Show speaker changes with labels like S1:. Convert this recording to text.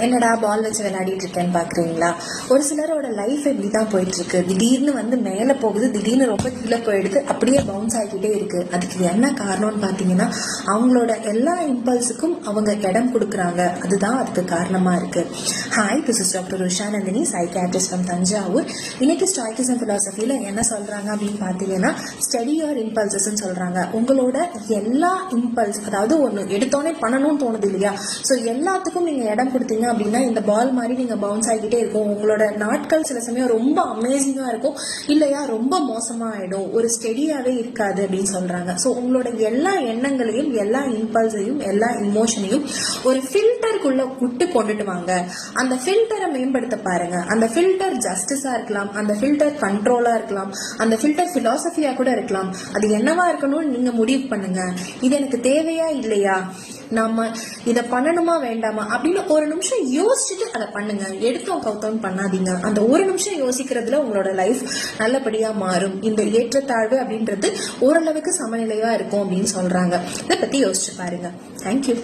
S1: என்னடா பால் வச்சு விளையாடிட்டு இருக்கேன்னு பாக்குறீங்களா? ஒரு சிலரோட லைஃப் இப்படி தான் போயிட்டு இருக்கு. திடீர்னு வந்து மேலே போகுது, திடீர்னு ரொம்ப கீழே போயிடுது, அப்படியே பவுன்ஸ் ஆகிக்கிட்டே இருக்கு. அதுக்கு என்ன காரணம்னு பார்த்தீங்கன்னா அவங்களோட எல்லா இம்பல்ஸுக்கும் அவங்க இடம் கொடுக்குறாங்க. அதுதான் அதுக்கு காரணமா இருக்கு. Hi, this is doctor Usha Nandini, psychiatrist from Thanjavur. இன்னைக்கு ஸ்டாய்கிசம் பிலாசபியில என்ன சொல்றாங்க அப்படின்னு பார்த்தீங்கன்னா ஸ்டடி யுவர் இம்பல்சஸ்ன்னு சொல்றாங்க. உங்களோட எல்லா இம்பல்ஸ், அதாவது ஒன்று எடுத்தோன்னே பண்ணணும்னு தோணுது இல்லையா, ஸோ எல்லாத்துக்கும் நீங்க இடம் கொடுத்தீங்க அப்படின்னா இந்த பால் மாதிரி நீங்க பவுன்ஸ் ஆகிக்கிட்டே இருக்கும். உங்களோட நாட்கள் சில சமயம் ரொம்ப அமேசிங்கா இருக்கும், இல்லையா ரொம்ப மோசமா ஆயிடும், ஒரு ஸ்டெடியாவே இருக்காது அப்படின்னு சொல்றாங்க. ஸோ உங்களோட எல்லா எண்ணங்களையும், எல்லா இம்பல்ஸையும், எல்லா இமோஷனையும் ஒரு ஃபில்டருக்குள்ள விட்டு கொண்டுட்டு வாங்க. அந்த ஃபில்டரை மேம்படுத்த பாருங்க. அந்த ஃபில்டர் ஜஸ்டிஸா இருக்கலாம், அந்த ஃபில்டர் கண்ட்ரோலா இருக்கலாம், அந்த ஃபில்டர் பிலாசபியா கூட இருக்கலாம். அது என்னவா இருக்கணும்னு நீங்க முடிவு பண்ணுங்க. இது எனக்கு தேவையா இல்லையா, நாம இதை பண்ணணுமா வேண்டாமா அப்படின்னு ஒரு நிமிஷம் யோசிச்சுட்டு அதை பண்ணுங்க. எடுத்தோம் கவுத்தோம் பண்ணாதீங்க. அந்த ஒரு நிமிஷம் யோசிக்கிறதுல உங்களோட லைஃப் நல்லபடியா மாறும். இந்த ஏற்றத்தாழ்வு அப்படின்றது ஓரளவுக்கு சமநிலையா இருக்கும் அப்படின்னு சொல்றாங்க. இதை பத்தி யோசிச்சு பாருங்க. தேங்க்யூ.